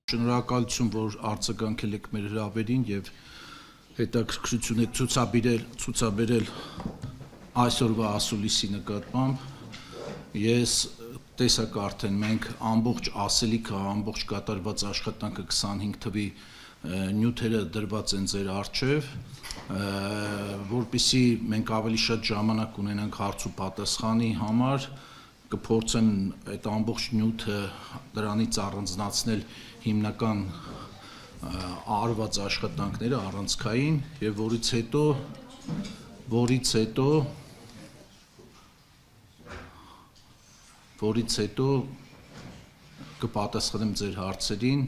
Շնորհակալություն, որ արձագանքել եք մեր հրավերին եւ հետաքրքրություն եք ցուցաբերել այսօրվա ասուլիսի նկատմամբ։ Ես տեսակ արդեն մենք ամբողջ ասելիքը, ամբողջ կատարված աշխատանքը 25 թվի նյութերը դրված են ձեր առջև, որպեսզի մենք ավելի շատ ժամանակ ունենանք հարց ու պատասխանի համար, կփորձեմ այդ ամբողջ նյութը դրանից առանձնացնել հիմնական արված աշխատանքները առանցքային եւ որից հետո կպատասխանեմ ձեր հարցերին։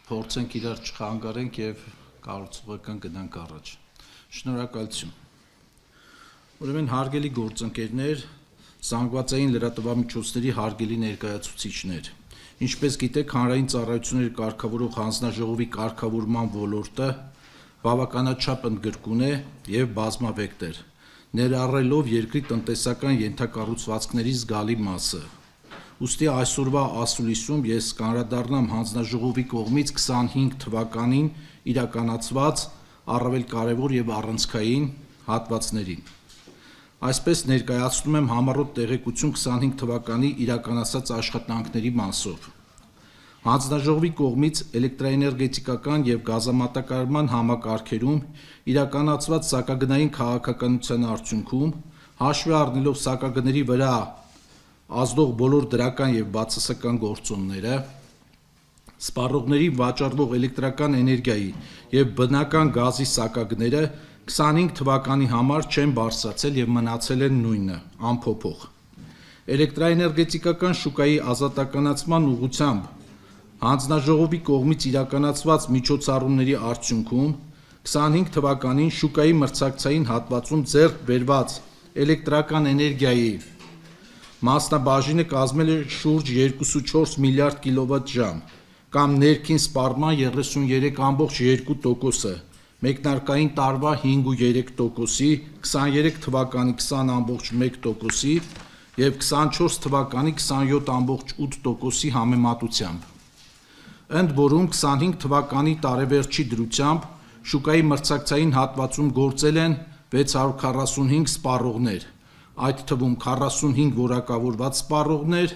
Փորձենք իրար չխանգարենք եւ կառուցողական գնանք առաջ։ Շնորհակալություն։ Ուրեմն հարգելի գործընկերներ, զանգվածային լրատվամիջոցների հարգելի ներկայացուցիչներ, ինչպես գիտեք, հանրային ծառայությունների կարգավորող հանձնաժողովի կարգավորման ոլորտը բավականաչափ ընդգրկուն է եւ բազմավեկտոր, ներառելով երկրի տնտեսական ենթակառուցվածքների զգալի մասը։ Ուստի այսօրվա ասուլիսում ես կանդրադառնամ հանձնաժողովի կողմից 25 թվականին իրականացված առավել կարևոր եւ առանցքային հատվածներին։ Այսպես ներկայացնում եմ համառոտ տեղեկություն 25 թվականի իրականացած աշխատանքների մասով։ Հանձնաժողովի կողմից էլեկտրաէներգետիկական եւ գազամատակարարման համակարգերում իրականացված սակագնային քաղաքականության արդյունքում, հաշվի առնելով սակագների վրա ազդող բոլոր դրական եւ բացասական գործոնները, սպառողների վաճառվող էլեկտրական էներգիայի եւ բնական գազի սակագները 25 թվականի համար չեն բարձրացել եւ մնացել են նույնը, անփոփոխ։ Էլեկտրաէներգետիկական շուկայի ազատականացման ուղղությամբ հանձնաժողովի կողմից իրականացված միջոցառումների արդյունքում 25 թվականին շուկայի մրցակցային հատվածում ձեռք բերված էլեկտրական էներգիայի մասնաբաժինը կազմել է շուրջ 2.4 միլիարդ կիլովատ-ժամ, կամ ներքին սպառման 33.2%-ը, մեկնարկային տարվա 5.3%-ի, 23 թվականի 20.1%-ի եւ 24 թվականի 27.8%-ի համեմատությամբ։ Ընդ որում 25 թվականի տարեվերջի դրությամբ շուկայի մրցակցային հատվածում գործել են 645 սպառողներ, այդ թվում 45 որակավորված սպառողներ,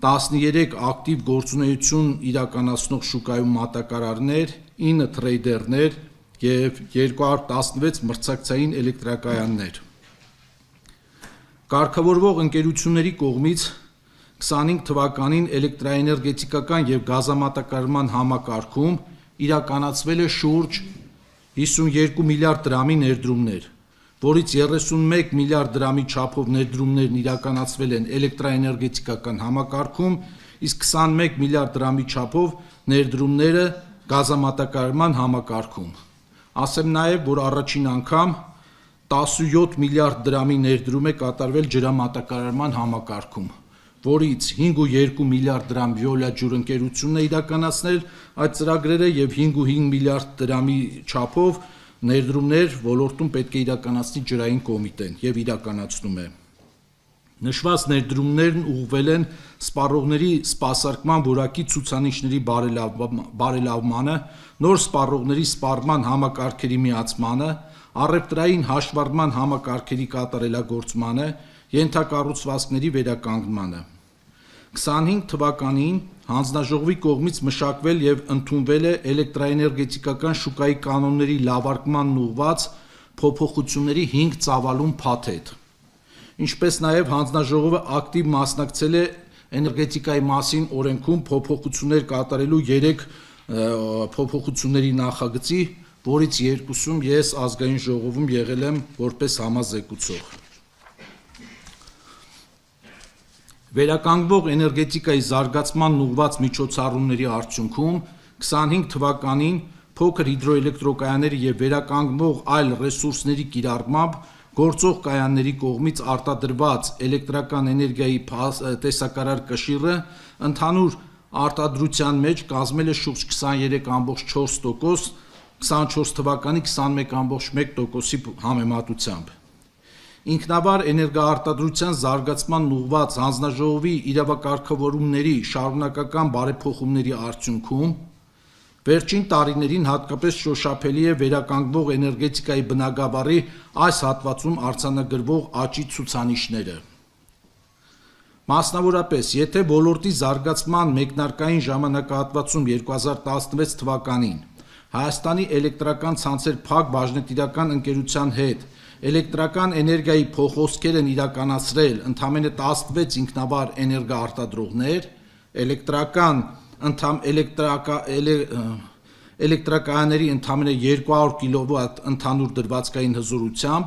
13 ակտիվ գործունեություն իրականացնող շուկայում մատակարարներ, 9 թրեյդերներ եւ 216 մրցակցային էլեկտրակայաններ։ Կարգավորվող ընկերությունների կողմից 25 թվականին էլեկտրաէներգետիկական եւ գազամատակարարման համակարգում իրականացվել է շուրջ 52 միլիարդ դրամի ներդրումներ, որից 31 միլիարդ դրամի չափով ներդրումներն իրականացվել են էլեկտրաէներգետիկական համակարգում, իսկ 21 միլիարդ դրամի չափով ներդրումները գազամատակարարման համակարգում։ Ասեմ նաեւ, որ առաջին անգամ 17 միլիարդ դրամի ներդրում է կատարվել ջրամատակարարման համակարգում, որից 5.2 միլիարդ դրամ Veolia ջուրընկերությունն է իրականացնել այդ ծրագրերը եւ 5.5 միլիարդ դրամի չափով ներդրումներ ոլորտում պետք է իրականացնի ջրային կոմիտեն եւ իրականացնում է։ Նշված ներդրումներն ուղղվել են սպառողների սպասարկման որակի ցուցանիշների բարելավմանը, նոր սպառողների սպառման համակարգերի միացմանը, առևտրային հաշվառման համակարգերի կատարելագործմանը, ենթակառուցվածքների վերականգնմանը։ 25 թվականին հանձնաժողովի կողմից մշակվել եւ ընդունվել է էլեկտրաէներգետիկական շուկայի կանոնների լավարկմանն ուղղված փոփոխությունների 5 ծավալուն փաթեթ։ Ինչպես նաեւ հանձնաժողովը ակտիվ մասնակցել է էներգետիկայի մասին օրենքում փոփոխություններ կատարելու 3 փոփոխությունների նախագծի, որից 2-ում ես ազգային ժողովում եղել եմ որպես համազեկուցող։ Վերականգնվող էներգետիկայի զարգացմանն ուղղված միջոցառումների արդյունքում 25 թվականին փոքր հիդրոէլեկտրոկայանների եւ վերականգնվող այլ ռեսուրսների կիրառմամբ գործող կայանների կողմից արտադրված էլեկտրական էներգիայի տեսակարար կշիռը ընդհանուր արտադրության մեջ կազմել է շուրջ 23.4%, 24 թվականի 21.1%-ի համեմատությամբ։ Ինքնավար էներգոարտադրության զարգացման ուղղված հանձնաժողովի իրավակարգավորումների շարունակական բարեփոխումների արդյունքում վերջին տարիներին հատկապես շոշափելի է վերականգնվող էներգետիկայի բնագավառի այս հատվածում արձանագրվող աճի ցուցանիշները։ Մասնավորապես, եթե ոլորտի զարգացման մեկնարկային ժամանակահատվածում 2016 թվականին Հայաստանի էլեկտրական ցանցեր փակ բաժնետիրական ընկերության հետ էլեկտրական էներգիայի փոխհոսքեր են իրականացրել ընդամենը 16 ինքնավար էներգոարտադրողներ, էլեկտրակայանների ընդամենը 200 կՎտ ընդհանուր դրվածքային հզորությամբ,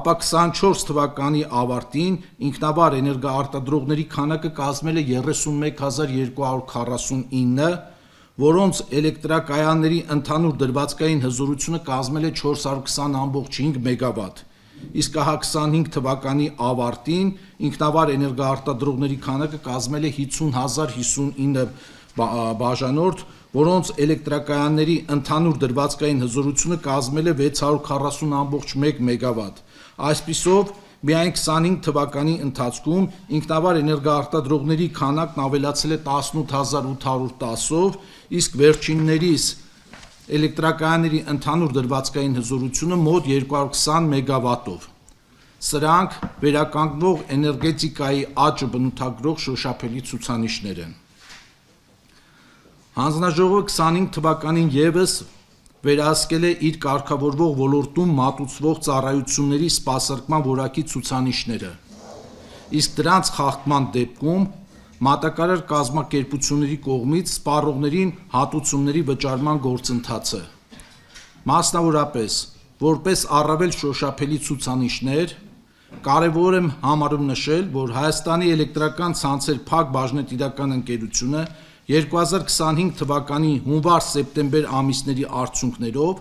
ապա 24 թվականի ավարտին ինքնավար էներգոարտադրողների քանակը կազմել է 31249, որոնց էլեկտրակայանների ընդհանուր դրվածքային հզորությունը կազմել է 420.5 մեգավատ, իսկ հա 25 թվականի ավարտին ինքնավար էներգոարտադրողների քանակը կազմել է 50059 բաժանորդ, որոնց էլեկտրակայանների ընդհանուր դրվածքային հզորությունը կազմել է 640.1 մեգավատ։ Այսպիսով, միայն 25 թվականի ընթացքում ինքնավար էներգոարտադրողների քանակն ավելացել է 18810-ով, իսկ վերջիններիս էլեկտրակայանների ընդհանուր դրվածքային հզորությունը մոտ 220 մեգավատով։ Սրանք վերականգնվող էներգետիկայի աճը բնութագրող շոշափելի ցուցանիշներ են։ Հանձնաժողովը 25 թվականին ևս վերահսկել է իր կարգավորվող ոլորտում մատուցվող ծառայությունների սպասարկման որակի ցուցանիշները, իսկ դրանց խախտման դեպքում մատակարար կազմակերպությունների կողմից սպառողներին հատուցումների վճարման գործընթացը։ Մասնավորապես, որպես առավել շոշափելի ցուցանիշներ, կարևոր եմ համարում նշել, որ Հայաստանի էլեկտրական ցանցեր փակ բաժնետիրական ընկերությունը 2025 թվականի հունվար-սեպտեմբեր ամիսների արդյունքներով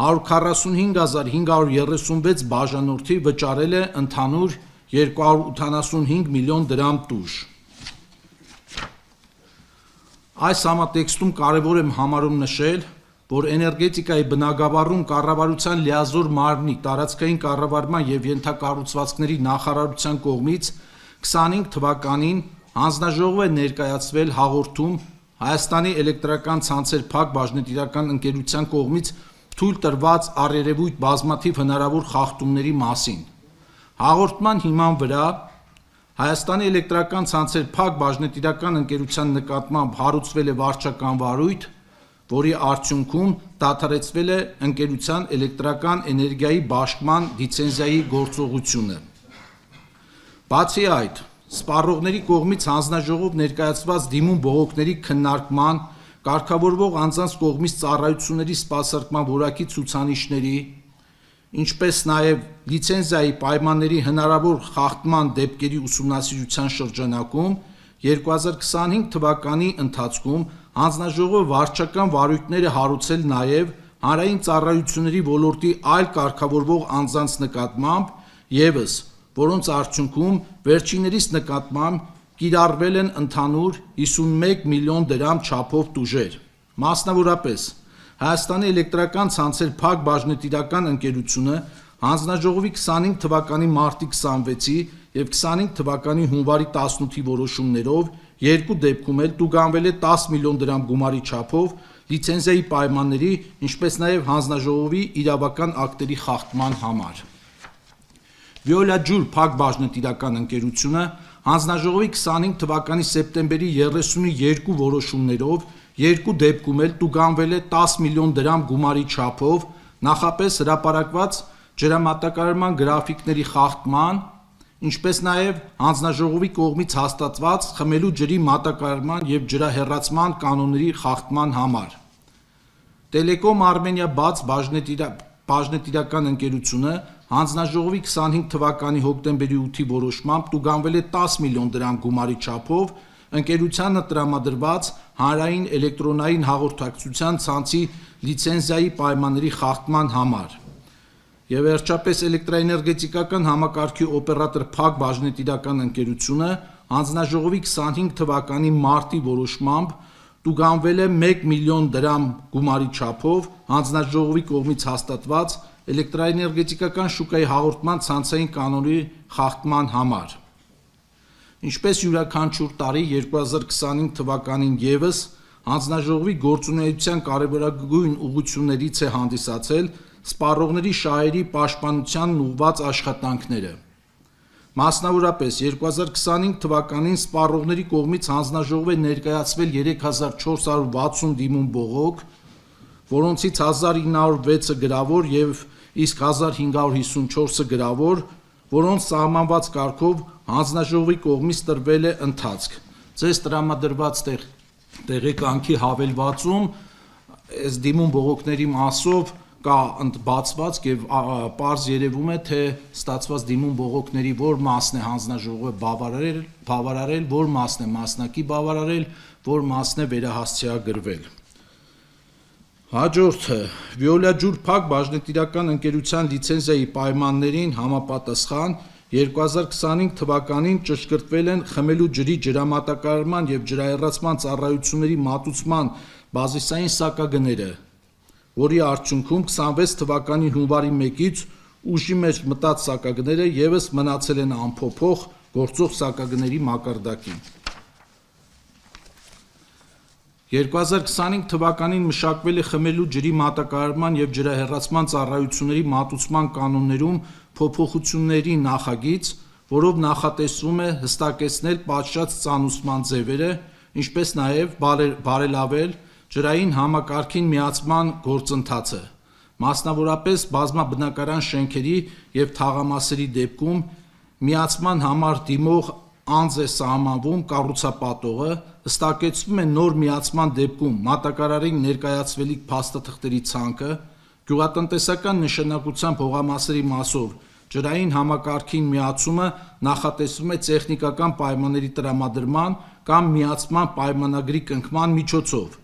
145536 բաժանորդի վճարել է ընդհանուր 285 միլիոն դրամ տուժ։ Այս համատեքստում կարևոր եմ համարում նշել, որ էներգետիկայի բնագավառում կառավարության լիազոր մարմնի տարածքային կառավարման և ենթակառուցվածքների նախարարության կողմից 25 թվականին հանձնաժողով է ներկայացվել հաղորդում Հայաստանի էլեկտրական ցանցեր փակ բաժնետիրական ընկերության կողմից թույլ տրված առերևույթ բազմաթիվ հնարավոր խախտումների մասին։ Հաղորդման հիման վրա Հայաստանի էլեկտրական ցանցեր փակ բաժնետիրական ընկերության նկատմամբ հարուցվել է վարչական վարույթ, որի արդյունքում դադարեցվել է ընկերության էլեկտրական էներգիայի բաշխման լիցենզիայի գործողությունը։ Բացի այդ, սպառողների կողմից հանձնաժողով ներկայացված դիմում բողոքների քննարկման, կարգավորվող անձանց կողմից ծառայությունների սպասարկման որակի ցուցանիշների, ինչպես նաև լիցենզիայի պայմանների հնարավոր խախտման դեպքերի ուսումնասիրության շրջանակում 2025 թվականի ընթացքում հանձնաժողովը վարչական վարույթներ է հարուցել նաև հանրային ծառայությունների ոլորտի այլ կարգավորվող անձանց նկատմամբ ևս, որոնց արդյունքում վերջիններիս նկատմամբ կիրառվել են ընդհանուր 51 միլիոն դրամ չափով տուժեր։ Մասնավորապես, Հայաստանի էլեկտրական ցանցեր փակ բաժնետիրական ընկերությունը հանձնաժողովի 25 թվականի մարտի 26-ի և 25 թվականի հունվարի 18-ի որոշումներով երկու դեպքում էլ տուգանվել է 10 միլիոն դրամ գումարի չափով լիցենզիայի պայմանների, ինչպես նաև հանձնաժողովի իրավական ակտերի խախտման համար։ Վիոլա ջուր փակ բաժնետիրական ընկերությունը հանձնաժողովի 25 թվականի սեպտեմբերի 30-ի երկու որոշումներով երկու դեպքում էլ տուգանվել է 10 միլիոն դրամ գումարի չափով նախապես հրապարակված ջրամատակարարման գրաֆիկների խախտման, ինչպես նաև հանձնաժողովի կողմից հաստատված խմելու ջրի մատակարարման և ջրահեռացման կանոնների խախտման համար։ Տելեկոմ Արմենիա բաց բաժնետիրական ընկերությունը հանձնաժողովի 25 թվականի հոկտեմբերի 8-ի որոշմամբ տուգանվել է 10 միլիոն դրամ գումարի չափով ընկերությանը տրամադրված հանրային էլեկտրոնային հաղորդակցության ցանցի լիցենզիայի պայմանների խախտման համար։ Եվ վերջապես էլեկտրաէներգետիկական համակարգի օպերատոր փակ բաժնետիրական ընկերությունը հանձնաժողովի 25 թվականի մարտի որոշմամբ տուգանվել է 1 միլիոն դրամ գումարի չափով հանձնաժողովի կողմից հաստատված էլեկտրաէներգետիկական շուկայի հաղորդման ցանցային կանոնի խախտման համար։ Ինչպես յուրաքանչյուր տարի 2025 թվականին ևս հանձնաժողովի գործունեության կարևորագույն ուղղություններից է հանդիսացել սպառողների շահերի պաշտպանությանն ուղղված աշխատանքները։ Մասնավորապես 2025 թվականին սպառողների կողմից հանձնաժողով է ներկայացվել 3460 դիմում բողոք, որոնցից 1906-ը գրավոր եւ իսկ 1554-ը գրավոր, որոնց սահմանված կարգով հանձնաժողովի կողմից տրվել է ընթացք։ Ձեզ տրամադրված տեղեկանքի հավելվածում այս դիմում բողոքների մասով կա բացված եւ պարզ երևում է, թե ստացված դիմում բողոքների որ մասն է հանձնաժողովը բավարարել, որ մասն է մասնակի բավարարել, որ մասն է վերահասցեագրվել։ Հաջորդը Վիոլա ջուր փակ բաժնետիրական ընկերության լիցենզիայի պայմաններին համապատասխան 2025 թվականին ճշգրտվել են խմելու ջրի ջրամատակարարման եւ ջրահեռացման ծառայությունների մատուցման բազիսային սակագները, որի արդյունքում 26 թվականի հունվարի 1-ից ուժի մեջ մտած սակագները ևս մնացել են անփոփոխ գործող սակագների մակարդակին։ 2025 թվականին մշակվել է խմելու ջրի մատակարարման եւ ջրահեռացման ծառայությունների մատուցման կանոններում փոփոխությունների նախագիծ, որով նախատեսվում է հստակեցնել պատշաճ ծանուցման ձևերը, ինչպես նաեւ բարելավել ջրային համակարգին միացման գործընթացը, մասնավորապես բազմաբնակարան շենքերի եւ թաղամասերի դեպքում միացման համար դիմող անձ է սահմանվում կառուցապատողը, հստակեցվում է նոր միացման դեպքում մատակարարին ներկայացվելիք փաստաթղթերի ցանկը, գյուղատնտեսական նշանակությամբ հողամասերի մասով ջրային համակարգին միացումը նախատեսվում է տեխնիկական պայմանների տրամադրման կամ միացման պայմանագրի կնքման միջոցով։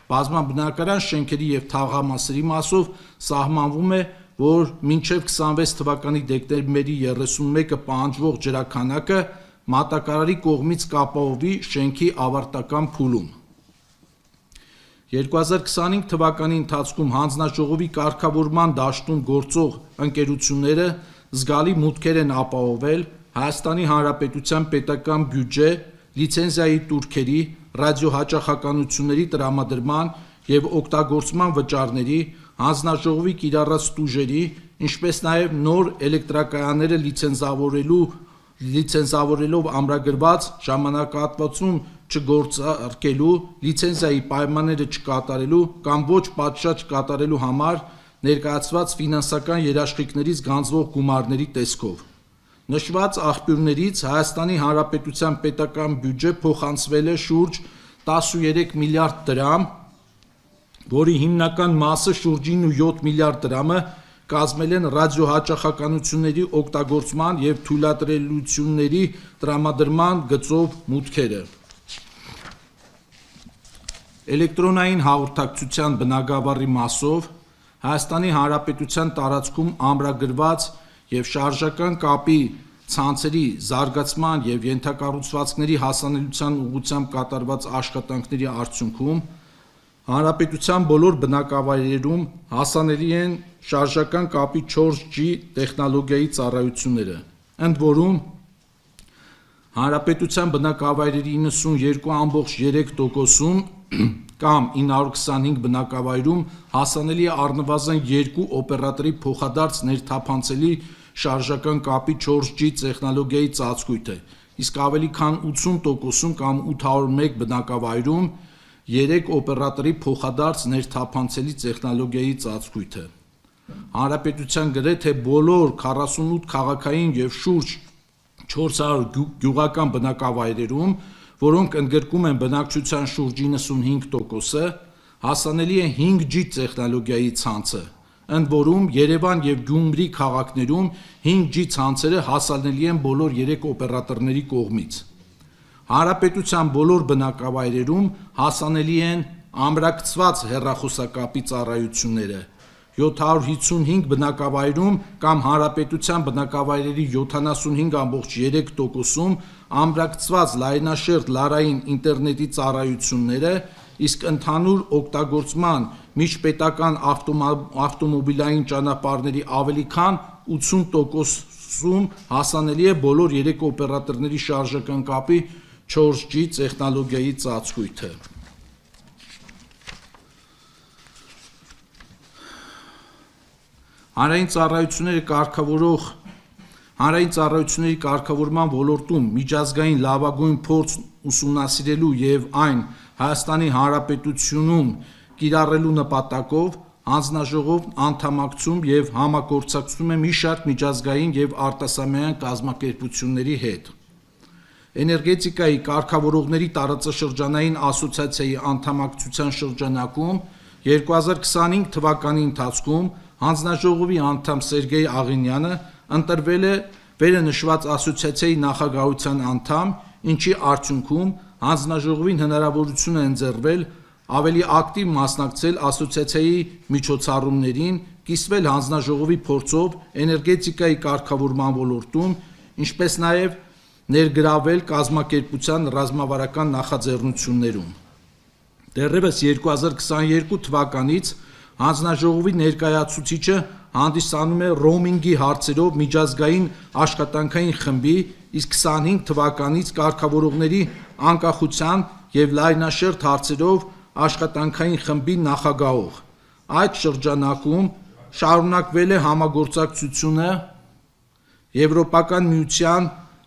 Բազմաբնակարան շենքերի եւ թաղամասերի մասով սահմանվում է, որ մինչև 26 թվականի դեկտեմբերի 31-ը պահանջվող ջրաքանակը մատակարարի կողմից կապահովի շենքի ավարտական փուլում։ 2025 թվականի ընթացքում հանձնաժողովի կարգավորման դաշտում գործող ընկերությունները զգալի մուտքեր են ապահովել Հայաստանի Հանրապետության պետական բյուջե, լիցենզիայի տուրքերի, ռադիոհաճախականությունների տրամադրման եւ օգտագործման վճարների, հանձնաժողովի կիրառած տուժերի, ինչպես նաեւ նոր էլեկտրակայանները լիցենզավորելով ամրագրված ժամանակահատվածում չգործարկելու, լիցենզիայի պայմանները չկատարելու կամ ոչ պատշաճ կատարելու համար ներկայացված ֆինանսական երաշխիքներից գանձվող գումարների տեսքով։ Նշված աղբյուրներից Հայաստանի Հանրապետության պետական բյուջե փոխանցվել է շուրջ 13 միլիարդ դրամ, որի հիմնական մասը շուրջ 9.7 միլիարդ դրամը կազմել են ռադիոհաճախականությունների օգտագործման եւ թույլատրելիությունների տրամադրման գծով մուտքերը։ Էլեկտրոնային հաղորդակցության բնագավառի մասով Հայաստանի Հանրապետության տարածքում ամրագրված եւ շարժական կապի ցանցերի զարգացման եւ ենթակառուցվածքների հասանելիության ուղղությամբ կատարված աշխատանքների արդյունքում հանրապետության բոլոր բնակավայրերում հասանելի են շարժական կապի 4G տեխնոլոգիայի ծառայությունները, ընդ որում հանրապետության բնակավայրերի 92.3%-ում կամ 925 բնակավայրում հասանելի է առնվազն 2 օպերատորի փոխադարձ ներթափանցելի շարժական կապի 4G տեխնոլոգիայի ծածկույթը, իսկ ավելի քան 80%-ում կամ 801 բնակավայրում 3 օպերատորի փոխադարձ ներթափանցելի տեխնոլոգիայի ծածկույթը։ Հանրապետության գրեթե բոլոր 48 քաղաքային եւ շուրջ 400 գյուղական բնակավայրերում, որոնք ընդգրկում են բնակչության շուրջ 95%-ը, հասանելի է 5G տեխնոլոգիայի ցանցը, ընդ որում Երևան եւ Գյումրի քաղաքներում 5G ցանցերը հասանելի են բոլոր 3 օպերատորների կողմից։ Հանրապետության բոլոր բնակավայրերում հասանելի են ամրակցված հեռախոսակապի ծառայությունները, 755 բնակավայրում կամ հանրապետության բնակավայրերի 75.3%-ում ամրակցված լայնաշերտ լարային ինտերնետի ծառայությունները իսկ ընդհանուր օգտագործման միջպետական ավտոմոբիլային ճանապարհների ավելի քան 80%-ում հասանելի է բոլոր 3 օպերատորների շարժական կապի 4G տեխնոլոգիայի ծածկույթը։ Հանրային ծառայությունների կարգավորման ոլորտում միջազգային լավագույն փորձ ուսումնասիրելու և այն Հայաստանի Հանրապետությունում կիրառելու նպատակով հանձնաժողովն անդամակցում և համագործակցում է մի շարք միջազգային և արտասահմանյան կազմակերպությունների հետ։ Էներգետիկայի կարգավորողների տարածաշրջանային ասոցիացիայի անդամակցության շրջանակում 2025 թվականի ընթացքում հանձնաժողովի անդամ Սերգեյ Աղինյանը ընտրվել է վերը նշված ասոցիացիայի նախագահության անդամ, ինչի արդյունքում հանձնաժողովին հնարավորություն է ընձեռվել ավելի ակտիվ մասնակցել ասոցիացիայի միջոցառումներին, կիսվել հանձնաժողովի փորձով էներգետիկայի կարգավորման ոլորտում, ինչպես նաև ներգրավել կազմակերպության ռազմավարական նախաձեռնություններում։ Դեռևս 2022 թվականից հանձնաժողովի ներկայացուցիչը հանդիսանում է ռոմինգի հարցերով միջազգային աշխատանքային խմբի, իսկ 25 թվականից կարգավորողների անկախության և լայնաշերտ հարցերով աշխատանքային խմբի նախագահող։ Այդ շրջանակում շարունակվել է համագործակցությունը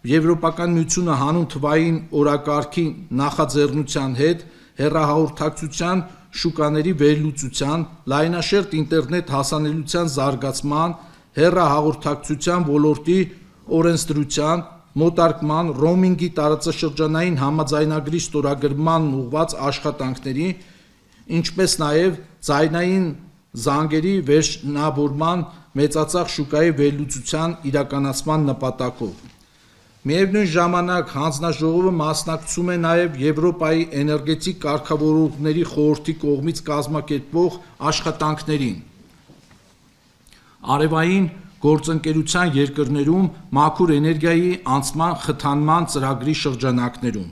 Եվրոպական միությունը հանուն թվային օրակարգի նախաձեռնության հետ, հեռահաղորդակցության շուկաների վերլուծության, լայնաշերտ ինտերնետ հասանելիության զարգացման, հեռահաղորդակցության ոլորտի օրենսդրության, մոտարկման, ռոմինգի տարածաշրջանային համաձայնագրի ստորագրմանն ուղղված աշխատանքների, ինչպես նաև ձայնային զանգերի վերջնաբորման մեծածախ շուկայի վերլուծության իրականացման նպատակով։ Միևնույն ժամանակ հանձնաժողովը մասնակցում է նաև Եվրոպայի էներգետիկ կարգավորողների խորհրդի կողմից կազմակերպվող աշխատանքներին արևային գործընկերության երկրներում մաքուր էներգիայի անցման խթանման ծրագրի շրջանակներում։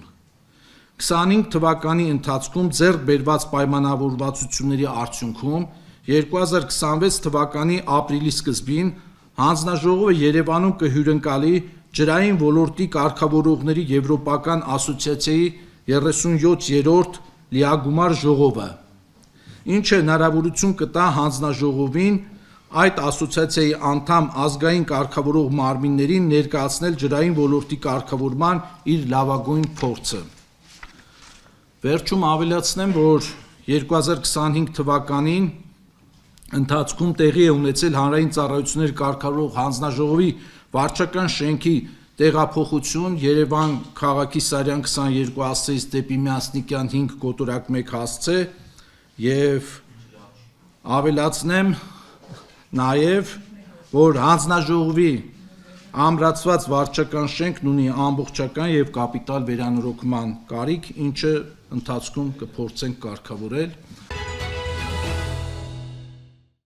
25 թվականի ընթացքում ձեռք բերված պայմանավորվածությունների արդյունքում 2026 թվականի ապրիլի սկզբին հանձնաժողովը Երևանում կհյուրընկալի ջրային ոլորտի կարգավորողների եվրոպական ասոցիացիայի 37-րդ լիագումար ժողովը, ինչը հնարավորություն կտա հանձնաժողովին այդ ասոցիացիայի անդամ ազգային կարգավորող մարմիններին ներկայացնել ջրային ոլորտի կարգավորման իր լավագույն փորձը։ Վերջում ավելացնեմ, որ 2025 թվականին ընթացքում տեղի է ունեցել Հանրային ծառայությունների կարգավորող հանձնաժողովի վարչական շենքի տեղափոխություն Երևան քաղաքի Սարյան 22 հասցեից դեպի Մյասնիկյան 5 կոտորակ 1 հասցե և ավելացնեմ նաև, որ հանձնաժողովի ամրացված վարչական շենքն ունի ամբողջական և կապիտալ վերանորոգման կարիք, ինչը ընթացքում կփորձենք կարգավորել։